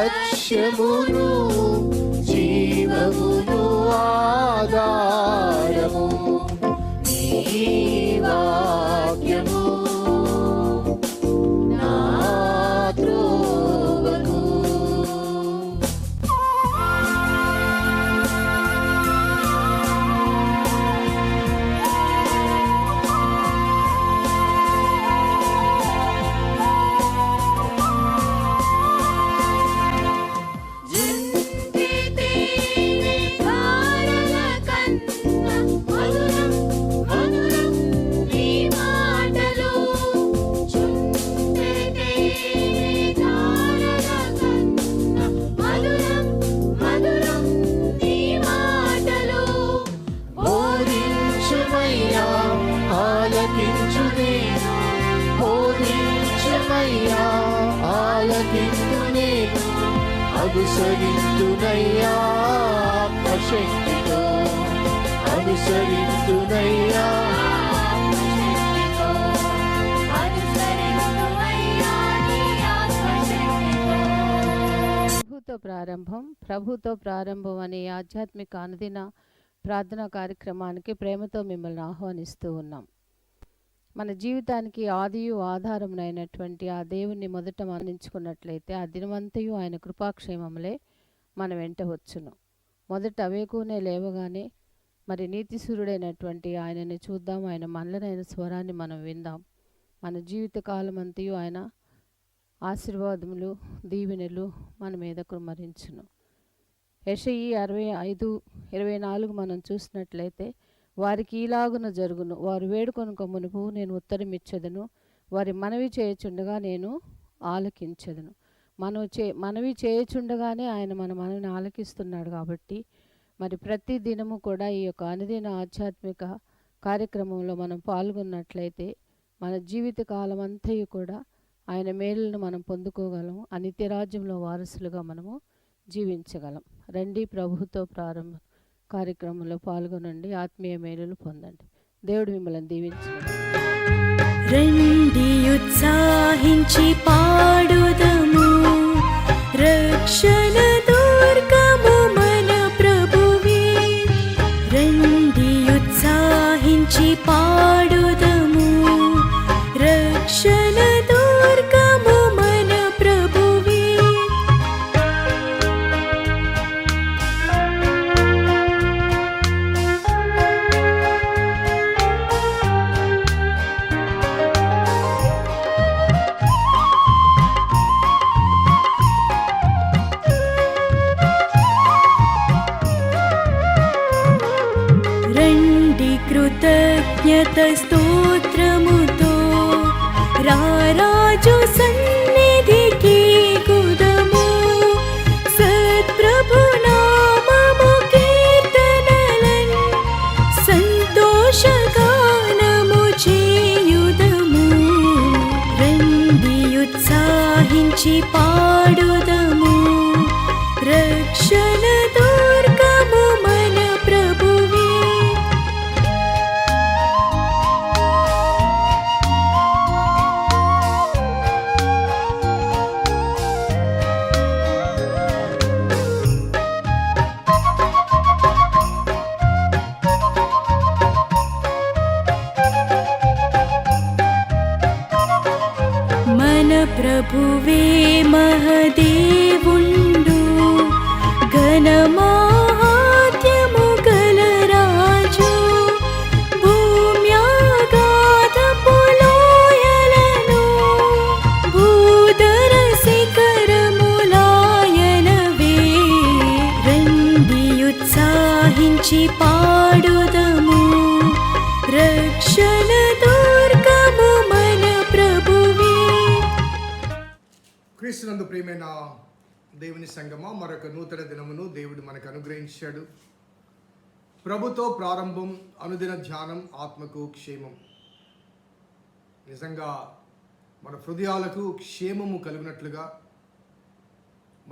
లక్ష్యమును జీవమును ఆధారము నీ వాక్యము నా త్రోవకు. అనుసరింతునయ్యా ఆత్మశక్తితో, అనుసరింతునయ్యా ప్రభుతో ప్రారంభం అనే ఆధ్యాత్మిక అనుదిన ప్రార్థనా కార్యక్రమానికి ప్రేమతో మిమ్మల్ని ఆహ్వానిస్తూ ఉన్నాం. మన జీవితానికి ఆదియు ఆధారమునైనటువంటి ఆ దేవుణ్ణి మొదట మరణించుకున్నట్లయితే ఆ దినమంతయు ఆయన కృపాక్షేమములే మన వెంట వచ్చును. మొదట వేకునే లేవగానే మరి నీతిసూరుడైనటువంటి ఆయనని చూద్దాం, ఆయన మనలనైన స్వరాన్ని మనం విందాం. మన జీవిత కాలం అంతయు ఆయన ఆశీర్వాదములు దీవెనలు మన మీద కుమ్మరించును. యెషయి 65:24 మనం చూసినట్లయితే వారికి ఈలాగున జరుగును, వారు వేడుకొనుక మునుపు నేను ఉత్తరమిచ్చెదను, వారి మనవి చేయుచుండగా నేను ఆలకించెదను. మనవి చేయుచుండగానే ఆయన మన మనవిని ఆలకిస్తున్నాడు. కాబట్టి మరి ప్రతి దినము కూడా ఈ యొక్క అనుదిన ఆధ్యాత్మిక కార్యక్రమంలో మనం పాల్గొన్నట్లయితే మన జీవిత కాలం అంతయు కూడా ఆయన మేలులను మనం పొందుకోగలం, ఆ నిత్యరాజ్యంలో వారసులుగా మనము జీవించగలం. రండి, ప్రభుతో ప్రారంభం కార్యక్రమంలో పాల్గొనండి, ఆత్మీయ మేలులు పొందండి. దేవుడు మిమ్మల్ని దీవించండి. రండి ఉత్సాహించి పాడుదము, రక్షణ దుర్గము మన ప్రభువే. రండి ఉత్సాహించి పాడుదము, రక్షణ దుర్గము మన ప్రభువే. రండి కృతజ్ఞత స్తోత్రముతో రారాజు సన్నిధికి కుదము, సత్ప్రభు నామము కీర్తనలన్ సంతోషగానము చేయుదము. రండి ఉత్సాహించి పాడుదము, రక్షణ దుర్గము మన ప్రభువే. మన ప్రభువే మహదేవుండు, ఘనమాహాత్మ్యము గల రాజు. భూమ్యాగాధపు లోయలను భూధర శిఖరములాయనవే. రండి ఉత్సాహించి పాడుదము, రక్షణ దుర్గము మన ప్రభువే. క్రీస్తునందు ప్రియమైన దేవుని సంగమా, మరొక నూతన దినమును దేవుడు మనకు అనుగ్రహించాడు. ప్రభుతో ప్రారంభం, అనుదిన ధ్యానం, ఆత్మకు క్షేమం. నిజంగా మన హృదయాలకు క్షేమము కలిగినట్లుగా,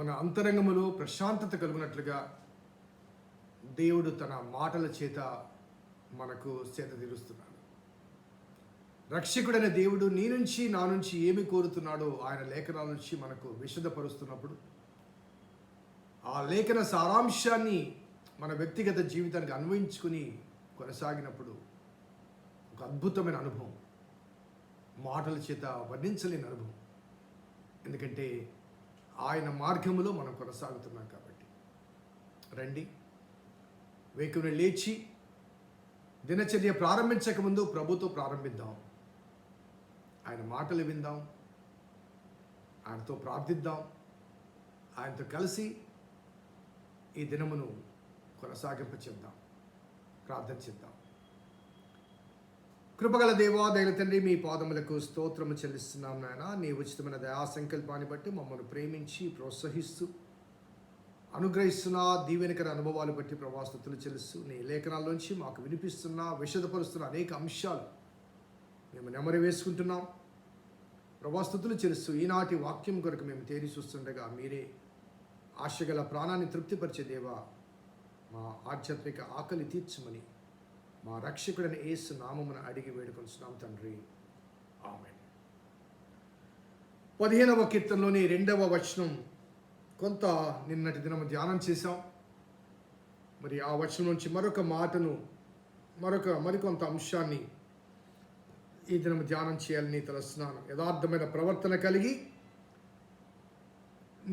మన అంతరంగములో ప్రశాంతత కలిగినట్లుగా దేవుడు తన మాటల చేత మనకు సేద తీరుస్తున్నాడు. రక్షకుడైన దేవుడు నీ నుంచి నా నుంచి ఏమి కోరుతున్నాడో ఆయన లేఖనాల నుంచి మనకు విశదపరుస్తున్నప్పుడు ఆ లేఖన సారాంశాన్ని మన వ్యక్తిగత జీవితానికి అన్వయించుకుని కొనసాగినప్పుడు ఒక అద్భుతమైన అనుభవం, మాటల చేత వర్ణించలేని అనుభవం. ఎందుకంటే ఆయన మార్గములో మనం కొనసాగుతున్నాం కాబట్టి. రండి, వేకుని లేచి దినచర్య ప్రారంభించకముందు ప్రభుతో ప్రారంభిద్దాం. ఆయన మాటలు విందాం, ఆయనతో ప్రార్థిద్దాం, ఆయనతో కలిసి ఈ దినమును కొనసాగింప చేద్దాం. ప్రార్థన చేద్దాం. కృపగల దేవా, దయల తండ్రి, మీ పాదములకు స్తోత్రము చెల్లిస్తున్నాం నాయన. నీ ఉచితమైన దయా సంకల్పాన్ని బట్టి మమ్మల్ని ప్రేమించి ప్రోత్సహిస్తూ అనుగ్రహిస్తున్న దీవెనకర అనుభవాలు బట్టి ప్రభాస్తుతులు చెల్లిస్తూ నీ లేఖనాల్లోంచి మాకు వినిపిస్తున్న విషదపరుస్తున్న అనేక అంశాలు మేము నెమరు వేసుకుంటున్నాం. ప్రభాస్తుతులు చెల్లిస్తూ ఈనాటి వాక్యం కొరకు మేము తేరి చూస్తుండగా మీరే ఆశగల ప్రాణాన్ని తృప్తిపరిచే దేవా, మా ఆధ్యాత్మిక ఆకలి తీర్చమని మా రక్షకుడైన యేసు నామమున అడిగి వేడుకొంచున్నాం తండ్రి, ఆమేన్. 15వ కీర్తనలోని 2వ వచనం కొంత నిన్నటి దినము ధ్యానం చేశాం. మరి ఆ వచనం నుంచి మరొక మాటను మరికొంత అంశాన్ని ఈ దినము ధ్యానం చేయాలని తలస్తున్నాను. యథార్థమైన ప్రవర్తన కలిగి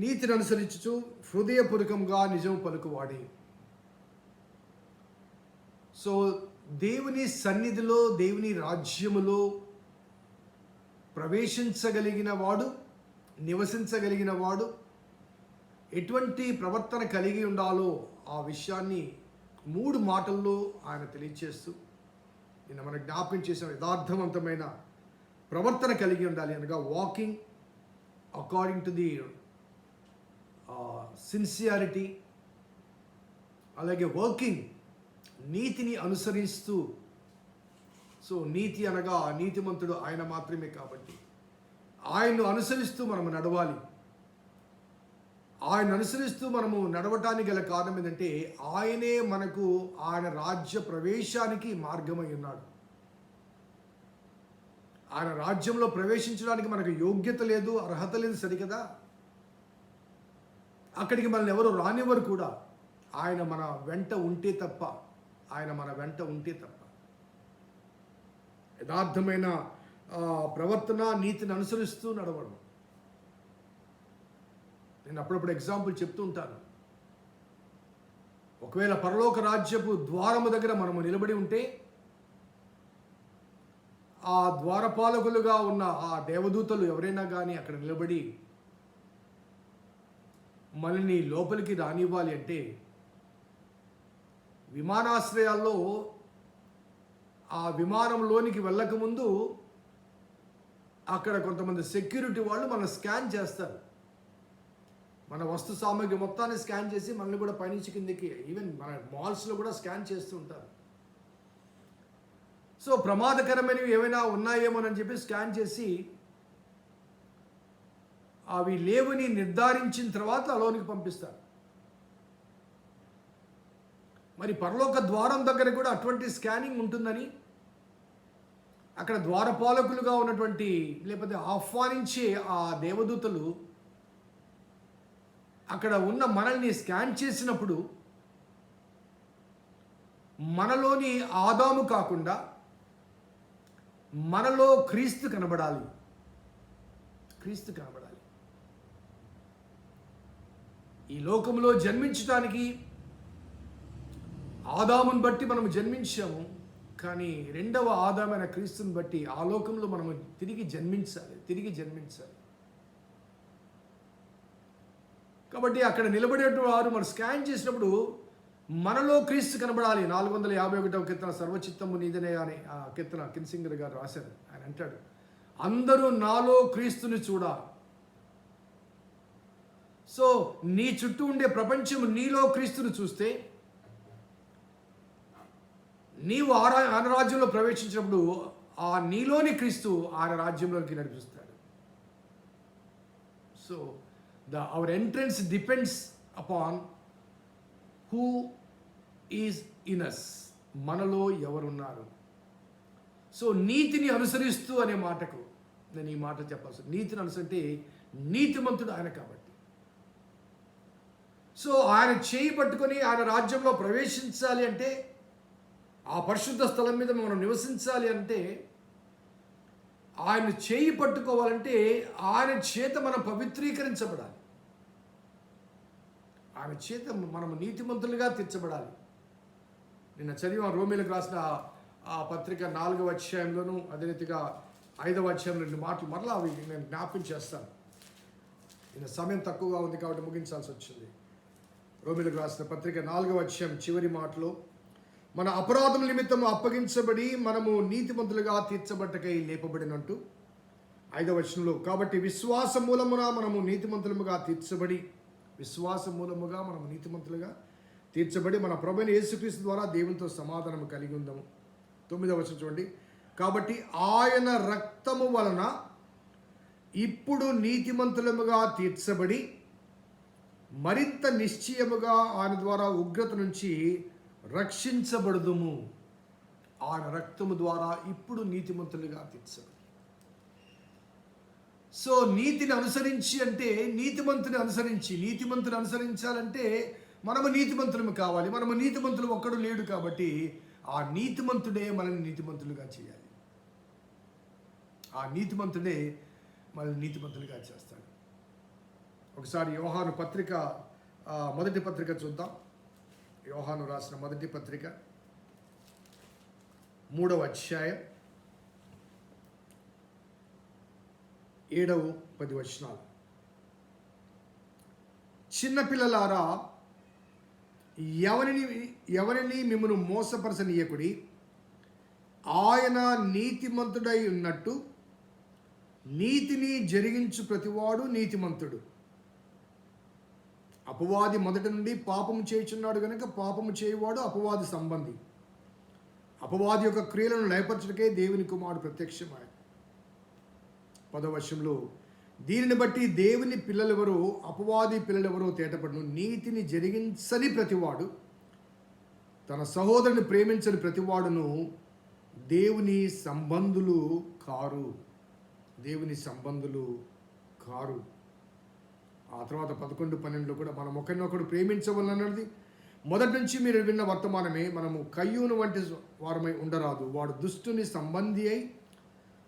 నీతిని అనుసరించుచు హృదయపూర్వకంగా నిజం పలుకువాడి. సో దేవుని సన్నిధిలో, దేవుని రాజ్యములో ప్రవేశించగలిగిన వాడు, నివసించగలిగిన వాడు ఎటువంటి ప్రవర్తన కలిగి ఉండాలో ఆ విషయాన్ని 3 మాటల్లో ఆయన తెలియచేస్తూ నిన్న మనం జ్ఞాపకం చేసిన యథార్థవంతమైన ప్రవర్తన కలిగి ఉండాలి అనగా walking according to the sincerity, అలాగే వర్కింగ్ నీతిని అనుసరిస్తూ. సో నీతి అనగా నీతిమంతుడు ఆయన మాత్రమే కాబట్టి ఆయన్ను అనుసరిస్తూ మనము నడవాలి. ఆయన అనుసరిస్తూ మనము నడవటానికి గల కారణం ఏంటంటే ఆయనే మనకు ఆయన రాజ్య ప్రవేశానికి మార్గమై ఉన్నాడు. ఆయన రాజ్యంలో ప్రవేశించడానికి మనకు యోగ్యత లేదు, అర్హత లేదు, సరికదా. అక్కడికి మనల్ని ఎవరు రానివ్వరు కూడా, ఆయన మన వెంట ఉంటే తప్ప. యథార్థమైన ప్రవర్తన, నీతిని అనుసరిస్తూ నడవడం. నేను అప్పుడప్పుడు ఎగ్జాంపుల్ చెప్తూ ఉంటాను. ఒకవేళ పరలోక రాజ్యపు ద్వారము దగ్గర మనము నిలబడి ఉంటే ఆ ద్వారపాలకులుగా ఉన్న ఆ దేవదూతలు ఎవరైనా కానీ అక్కడ నిలబడి మనల్ని లోపలికి రానివ్వాలి అంటే విమానాశ్రయాల్లో ఆ విమానంలోనికి వెళ్ళకముందు అక్కడ కొంతమంది సెక్యూరిటీ వాళ్ళు మనల్ని స్కాన్ చేస్తారు. మన వస్తు సామాగ్రి మొత్తాన్ని స్కాన్ చేసి మనల్ని కూడా పైనుంచి కిందకి, ఈవెన్ మన మాల్స్లో కూడా స్కాన్ చేస్తూ ఉంటారు. సో ప్రమాదకరమైనవి ఏమైనా ఉన్నాయేమోనని చెప్పి స్కాన్ చేసి అవి లేవని నిర్ధారించిన తర్వాత లోనికి పంపిస్తారు. మరి పరలోక ద్వారం దగ్గర కూడా అటువంటి స్కానింగ్ ఉంటుందని అక్కడ ద్వారపాలకులుగా ఉన్నటువంటి లేకపోతే ఆహ్వానించే ఆ దేవదూతలు అక్కడ ఉన్న మనల్ని స్కాన్ చేసినప్పుడు మనలోని ఆదాము కాకుండా మనలో క్రీస్తు కనబడాలి. ఈ లోకంలో జన్మించడానికి ఆదామును బట్టి మనం జన్మించాము, కానీ 2వ ఆదామైన క్రీస్తుని బట్టి ఆ లోకంలో మనము తిరిగి జన్మించాలి. కాబట్టి అక్కడ నిలబడేటువంటి వారు మనం స్కాన్ చేసినప్పుడు మనలో క్రీస్తు కనబడాలి. 451వ కీర్తన సర్వచిత్తము నీదనే అనే ఆ కీర్తన కిన్సింగర్ గారు రాశారు. ఆయన అంటాడు, అందరూ నాలో క్రీస్తుని చూడాలి. సో నీ చుట్టూ ఉండే ప్రపంచం నీలో క్రీస్తుని చూస్తే నీవు ఆయన రాజ్యంలో ప్రవేశించినప్పుడు ఆ నీలోని క్రీస్తు ఆయన రాజ్యంలోకి నడిపిస్తాడు. So our entrance depends upon who is in us, మనలో ఎవరున్నారు. సో నీతిని అనుసరిస్తూ అనే మాటకు నేను ఈ మాట చెప్పాల్సి, నీతిని అనుసరిస్తే నీతిమంతుడు ఆయన కాబట్టి. సో ఆయన చేయి పట్టుకొని ఆయన రాజ్యంలో ప్రవేశించాలి అంటే, ఆ పరిశుద్ధ స్థలం మీద మనం నివసించాలి అంటే, ఆయన చేయి పట్టుకోవాలంటే ఆయన చేత మనం పవిత్రీకరించబడాలి. ఆయన చేత మనం నీతిమంతులుగా తీర్చబడాలి. నిన్న చదివాం రోమీలకు రాసిన ఆ పత్రిక 4వ అధ్యాయంలోను, అదే రీతిగా 5వ అధ్యాయంలో 2 మాటలు మరలా అవి నేను జ్ఞాపకం చేస్తాను. నిన్న సమయం తక్కువగా ఉంది కాబట్టి ముగించాల్సి వచ్చింది. రోమీలకు రాసిన పత్రిక 4వ అధ్యాయం చివరి మాటలో, మన అపరాధం నిమిత్తం అప్పగించబడి మనము నీతిమంతులుగా తీర్చబట్టకై లేపబడినట్టు 5వ వచనంలో, కాబట్టి విశ్వాస మూలమున మనము నీతిమంతులుగా తీర్చబడి, విశ్వాస మూలముగా మనము నీతిమంతులుగా తీర్చబడి మన ప్రభువైన యేసుక్రీస్తు ద్వారా దేవునితో సమాధానం కలిగి ఉందాము. 9వ వచనం చూడండి, కాబట్టి ఆయన రక్తము వలన ఇప్పుడు నీతిమంతులముగా తీర్చబడి మరింత నిశ్చయముగా ఆయన ద్వారా ఉగ్రత నుంచి రక్షించబడుదుము. ఆయన రక్తము ద్వారా ఇప్పుడు నీతిమంతులుగా తీర్చబడి. సో నీతిని అనుసరించి అంటే నీతిమంతుని అనుసరించాలంటే మనము నీతిమంతులము కావాలి. మనము నీతిమంతులు ఒక్కడు లేడు కాబట్టి ఆ నీతిమంతుడే మనల్ని నీతిమంతులుగా చేయాలి. ఆ నీతిమంతుడే మనల్ని నీతిమంతులుగా చేస్తాడు. ఒకసారి యోహాను పత్రిక మొదటి పత్రిక చూద్దాం. యోహాను రాసిన మొదటి పత్రిక 3వ అధ్యాయం 7-10 వచనాలు. చిన్నపిల్లలారా, ఎవరిని మిమ్మల్ని మోసపరచనీయకుడి. ఆయన నీతిమంతుడై ఉన్నట్టు నీతిని జరిగించు ప్రతివాడు నీతిమంతుడు. అపవాది మొదటి నుండి పాపము చేయుచున్నాడు గనుక పాపము చేయువాడు అపవాది సంబంధి. అపవాది యొక్క క్రియలను లయపరచుటకే దేవుని కుమారుడు ప్రత్యక్షమాయ. 10వ వచనంలో, దీనిని బట్టి దేవుని పిల్లలెవరో అపవాది పిల్లలెవరో తేటపడును. నీతిని జరిగించని ప్రతివాడు, తన సహోదరుని ప్రేమించని ప్రతివాడును దేవుని సంబంధులు కారు. దేవుని సంబంధులు కారు. ఆ తర్వాత 11-12లో కూడా మనం ఒకరినొకడు ప్రేమించవలన్నది మొదటి నుంచి మీరు విన్న వర్తమానమే. మనము కయ్యూను వంటి వారమై ఉండరాదు. వాడు దుష్టుని సంబంధి అయి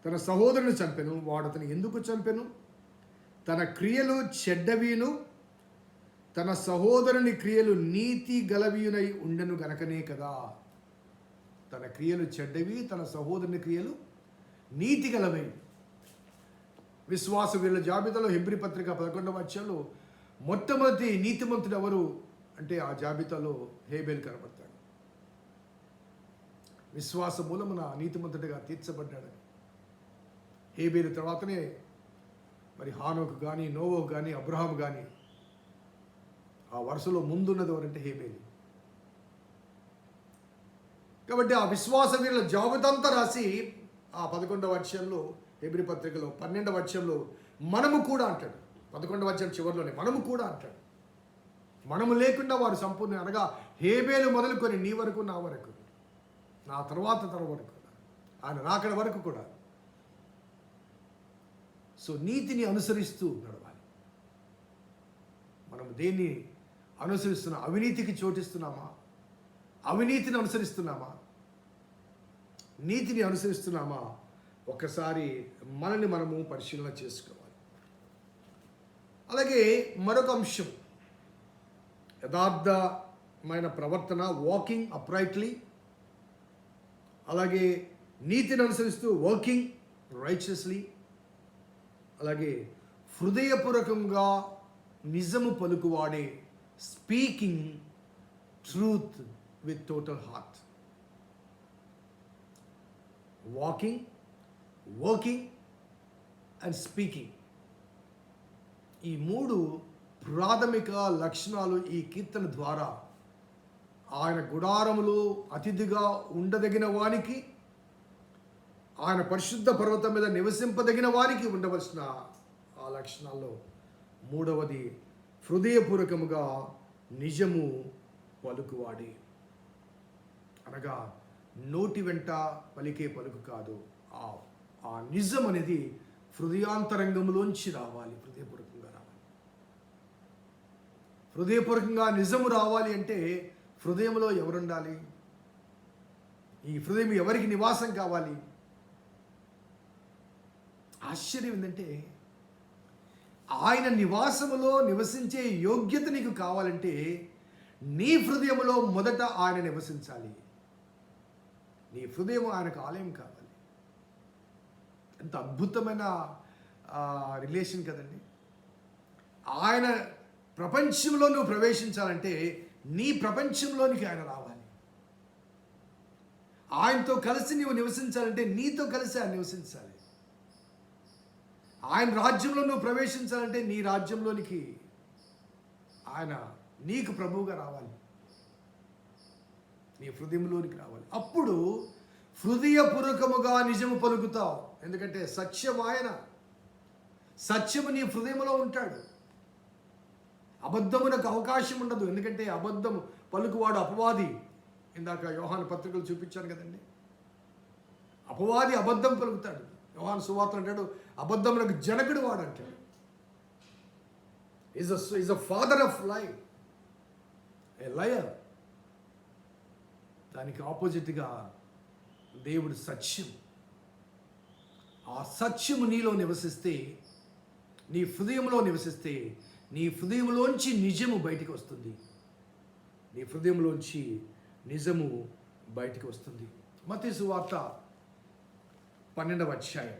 తన సహోదరుని చంపెను. వాడు అతను ఎందుకు చంపెను? తన క్రియలు చెడ్డవీను, తన సహోదరుని క్రియలు నీతి గలవీయునై ఉండెను గనకనే కదా. తన క్రియలు చెడ్డవి, తన సహోదరుని క్రియలు నీతి గలవై. విశ్వాస వీరుల జాబితాలో హెబ్రీ పత్రిక 11వ అధ్యాయంలో మొట్టమొదటి నీతిమంతుడు ఎవరు అంటే ఆ జాబితాలో హేబేలు కనబడతాడు. విశ్వాస మూలమున నీతిమంతుడిగా తీర్చబడ్డాడని. హేబేలు తర్వాతనే మరి హానోకు కానీ, నోవోకు కానీ, అబ్రహాము కానీ, ఆ వరుసలో ముందున్నది ఎవరంటే హేబేలు. కాబట్టి ఆ విశ్వాస వీరుల జాబితాంతా రాసి ఆ 11వ అధ్యాయంలో హెబ్రీ పత్రికలో 12వ అధ్యాయంలో మనము కూడా అంటాడు. 11వ అధ్యాయం చివరిలోనే మనము కూడా అంటాడు. మనము లేకుండా వారు సంపూర్ణ, అనగా హేబేలు మొదలుకొని నీ వరకు, నా వరకు, నా తర్వాత తన వరకు, ఆయన రాకడ వరకు కూడా. సో నీతిని అనుసరిస్తూ నడవాలి. మనం దేన్ని అనుసరిస్తున్నాం? అవినీతికి చోటిస్తున్నామా? అవినీతిని అనుసరిస్తున్నామా? నీతిని అనుసరిస్తున్నామా? ఒక్కసారి మనల్ని మనము పరిశీలన చేసుకోవాలి. అలాగే మరొక అంశం, యథార్థమైన ప్రవర్తన, వాకింగ్ అప్రైట్లీ. అలాగే నీతిని అనుసరిస్తూ వర్కింగ్ రైచియస్లీ. అలాగే హృదయపూర్వకంగా నిజము పలుకువాడే, speaking truth with total heart. Walking, working and speaking, ఈ 3 ప్రాథమిక లక్షణాలు ఈ కీర్తన ద్వారా ఆయన గుడారములో అతిథిగా ఉండదగిన వానికి, ఆయన పరిశుద్ధ పర్వతం మీద నివసింపదగిన వారికి ఉండవలసిన ఆ లక్షణాల్లో 3వది హృదయపూర్వకముగా నిజము పలుకువాడే. అనగా నోటి వెంట పలికే పలుకు కాదు, ఆ నిజం అనేది హృదయాంతరంగంలోంచి రావాలి, హృదయపూర్వకంగా రావాలి. హృదయపూర్వకంగా నిజము రావాలి అంటే హృదయంలో ఎవరుండాలి? ఈ హృదయం ఎవరికి నివాసం కావాలి? ఆశ్చర్యం ఏంటంటే ఆయన నివాసములో నివసించే యోగ్యత నీకు కావాలంటే నీ హృదయంలో మొదట ఆయన నివసించాలి. నీ హృదయం ఆయనకు ఆలయం కావాలి. ఎంత అద్భుతమైన రిలేషన్ కదండి. ఆయన ప్రపంచంలో నువ్వు ప్రవేశించాలంటే నీ ప్రపంచంలోనికి ఆయన రావాలి. ఆయనతో కలిసి నువ్వు నివసించాలంటే నీతో కలిసి ఆయన నివసించాలి. ఆయన రాజ్యంలో నువ్వు ప్రవేశించాలంటే నీ రాజ్యంలోనికి ఆయన నీకు ప్రభువుగా రావాలి. నీ హృదయంలోనికి రావాలి. అప్పుడు హృదయపూర్వకముగా నిజము పలుకుతావు. ఎందుకంటే సత్యం ఆయన, సత్యము నీ హృదయంలో ఉంటాడు. అబద్ధమునకు అవకాశం ఉండదు. ఎందుకంటే అబద్ధము పలుకువాడు అపవాది. ఇందాక యోహాను పత్రికలు చూపించాను కదండి. అపవాది అబద్ధం పలుకుతాడు. యోహాను సువార్త అంటాడు అబద్ధమునకు జనకుడు వాడు అంటాడు. ఈజ్ అ ఫాదర్ ఆఫ్ లై, ఏ లయర్. దానికి ఆపోజిట్గా దేవుడు సత్యం. ఆ సత్యము నీలో నివసిస్తే, నీ హృదయంలో నివసిస్తే, నీ హృదయంలోంచి నిజము బయటికి వస్తుంది. నీ హృదయంలోంచి నిజము బయటికి వస్తుంది. మత్తయి సువార్త 12వ అధ్యాయం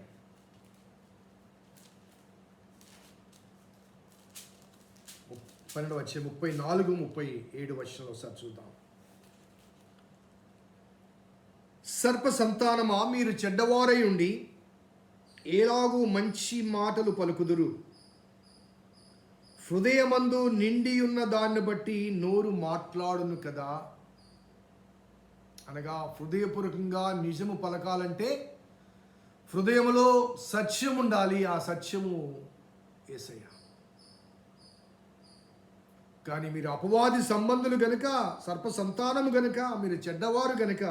34-37 వచనంలో ఒకసారి చూద్దాం. సర్ప సంతానమా, మీరు చెడ్డవారై ఉండి ఎలాగూ మంచి మాటలు పలుకుదురు? హృదయమందు నిండి ఉన్న దాన్ని బట్టి నోరు మాట్లాడును కదా. అనగా హృదయపూర్వకంగా నిజము పలకాలంటే హృదయములో సత్యం ఉండాలి. ఆ సత్యము యేసయ్య. కానీ మీరు అపవాది సంబంధులు గనుక, సర్ప సంతానము గనుక, మీరు చెడ్డవారు గనుక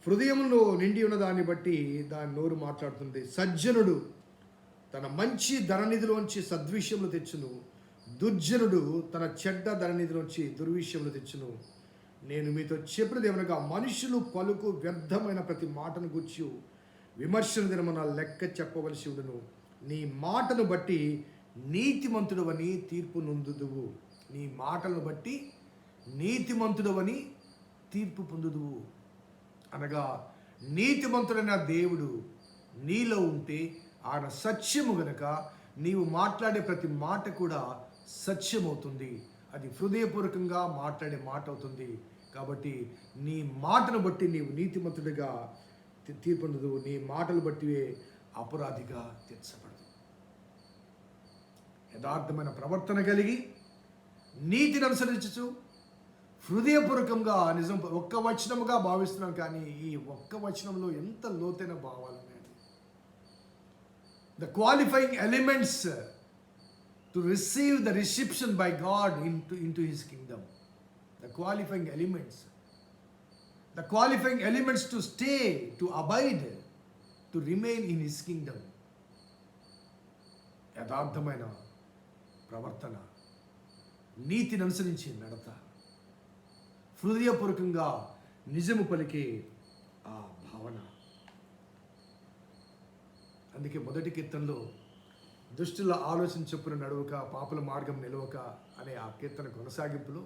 హృదయంలో నిండి ఉన్న దాన్ని బట్టి దాని నోరు మాట్లాడుతుంది. సజ్జనుడు తన మంచి ధననిధిలోంచి సద్విషయములు తెచ్చును, దుర్జనుడు తన చెడ్డ ధననిధిలోంచి దుర్విషయములు తెచ్చును. నేను మీతో చెప్పినది ఏమనగా, మనుషులు పలుకు వ్యర్థమైన ప్రతి మాటను గూర్చి విమర్శన దినమున లెక్క చెప్పవలసి ఉండును. నీ మాటను బట్టి నీతిమంతుడవని తీర్పు నొందుదువు. నీ మాటలను బట్టి నీతిమంతుడవని తీర్పు పొందుదువు. అనగా నీతిమంతుడైన దేవుడు నీలో ఉంటే ఆయన సత్యము గనక నీవు మాట్లాడే ప్రతి మాట కూడా సత్యమవుతుంది. అది హృదయపూర్వకంగా మాట్లాడే మాట అవుతుంది. కాబట్టి నీ మాటను బట్టి నీవు నీతిమంతుడిగా తీర్పొందదు. నీ మాటలు బట్టి అపరాధిగా తీర్చబడదు. యథార్థమైన ప్రవర్తన కలిగి నీతిని అనుసరించు హృదయపూర్వకంగా నిజం ఒక్క వచనముగా భావిస్తున్నాం. కానీ ఈ ఒక్క వచనంలో ఎంత లోతైన భావాలు ఉన్నాయండి. The qualifying elements to receive the reception by God into his kingdom. The qualifying elements. The qualifying elements to stay, to abide, to remain in his kingdom. యథార్థమైన ప్రవర్తన, నీతిని అనుసరించి నడత, హృదయపూర్వకంగా నిజము పలికే ఆ భావన. అందుకే మొదటి కీర్తనలో దుష్టుల ఆలోచన చొప్పున నడవక, పాపుల మార్గం నిలవక అనే ఆ కీర్తన కొనసాగింపులో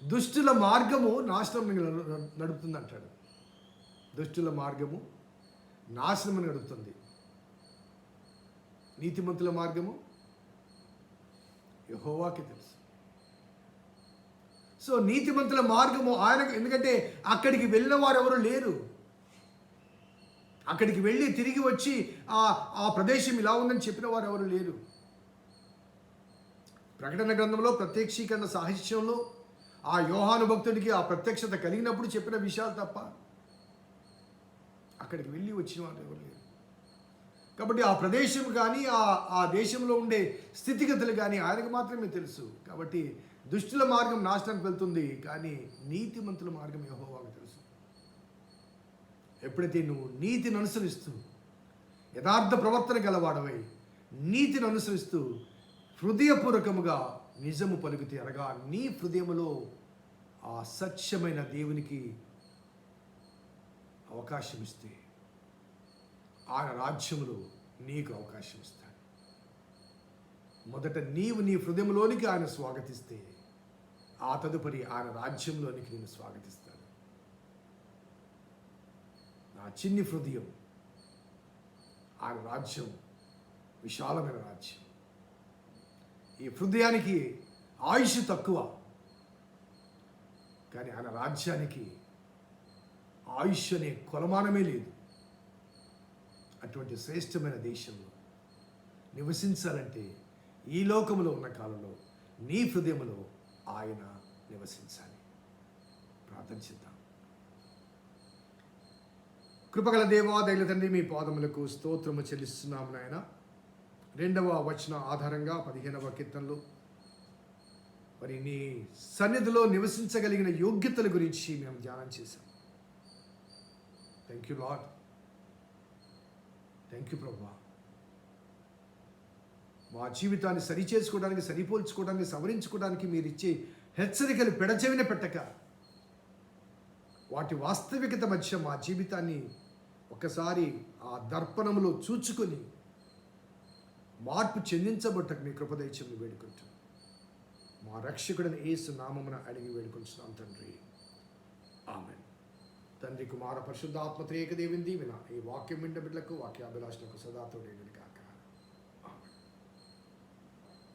దుష్టుల మార్గము నాశనం నడుపుతుంది అంటాడు. దుష్టుల మార్గము నాశనం నడుపుతుంది, నీతిమంతుల మార్గము యెహోవాకి తెలుసు. సో నీతిమంతుల మార్గము ఆయనకు, ఎందుకంటే అక్కడికి వెళ్ళిన వారు ఎవరు లేరు. అక్కడికి వెళ్ళి తిరిగి వచ్చి ఆ ప్రదేశం ఇలా ఉందని చెప్పిన వారు ఎవరు లేరు. ప్రకటన గ్రంథంలో ప్రత్యక్షీకరణ సాహిత్యంలో ఆ యోహాను భక్తుడికి ఆ ప్రత్యక్షత కలిగినప్పుడు చెప్పిన విషయాలు తప్ప అక్కడికి వెళ్ళి వచ్చిన వారు ఎవరు లేరు. కాబట్టి ఆ ప్రదేశం కానీ ఆ దేశంలో ఉండే స్థితిగతులు కానీ ఆయనకు మాత్రమే తెలుసు. కాబట్టి దుష్టుల మార్గం నాశనానికి వెళ్తుంది, కానీ నీతిమంతుల మార్గం యెహోవాకు తెలుసు. ఎప్పుడైతే నువ్వు నీతిని అనుసరిస్తూ యథార్థ ప్రవర్తన గలవాడవై నీతిని అనుసరిస్తూ హృదయపూర్వకముగా నిజము పలుకుతే, అనగా నీ హృదయములో ఆ సత్యమైన దేవునికి అవకాశం ఇస్తే ఆయన రాజ్యములో నీకు అవకాశం ఇస్తాడు. మొదట నీవు నీ హృదయంలోనికి ఆయన స్వాగతిస్తే ఆ తదుపరి ఆయన రాజ్యంలోనికి నేను స్వాగతిస్తాను. నా చిన్ని హృదయం, ఆయన రాజ్యం విశాలమైన రాజ్యం. ఈ హృదయానికి ఆయుష్ తక్కువ, కానీ ఆయన రాజ్యానికి ఆయుష్ అనే కొలమానమే లేదు. అటువంటి శ్రేష్టమైన దేశంలో నివసించాలంటే ఈ లోకంలో ఉన్న కాలంలో నీ హృదయంలో ఆయన నివసించాలి. ప్రార్థన చేద్దాం. కృపగల దేవా, దయల తండ్రి, మీ పాదములకు స్తోత్రము చెల్లిస్తున్నాము నాయన. 2వ వచన ఆధారంగా 15వ కీర్తనలో మరి నీ సన్నిధిలో నివసించగలిగిన యోగ్యతల గురించి మేము ధ్యానం చేశాం. Thank you lord. Thank you ప్రభువా. మా జీవితాన్ని సరిచేసుకోవడానికి, సరిపోల్చుకోవడానికి, సవరించుకోవడానికి మీరు ఇచ్చే హెచ్చరికలు పెడచెవిన పెట్టక, వాటి వాస్తవికత మధ్య మా జీవితాన్ని ఒకసారి ఆ దర్పణంలో చూచుకొని మార్పు చెందించబట్టకు మీ కృపదైత్యం వేడుకుంటున్నాం. మా రక్షకుడైన యేసు నామమున అడిగి వేడుకుంటున్నాం తండ్రి. ఆమేన్. తండ్రి, కుమార పరిశుద్ధాత్మ త్రియేక దేవుని దీవెన ఈ వాక్యం విన్న బిడ్డలకు, వాక్యాభిలాషులకు సదా తోడేయును గాక. ఆమేన్.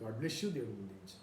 God bless you. దేవుని దీవించు.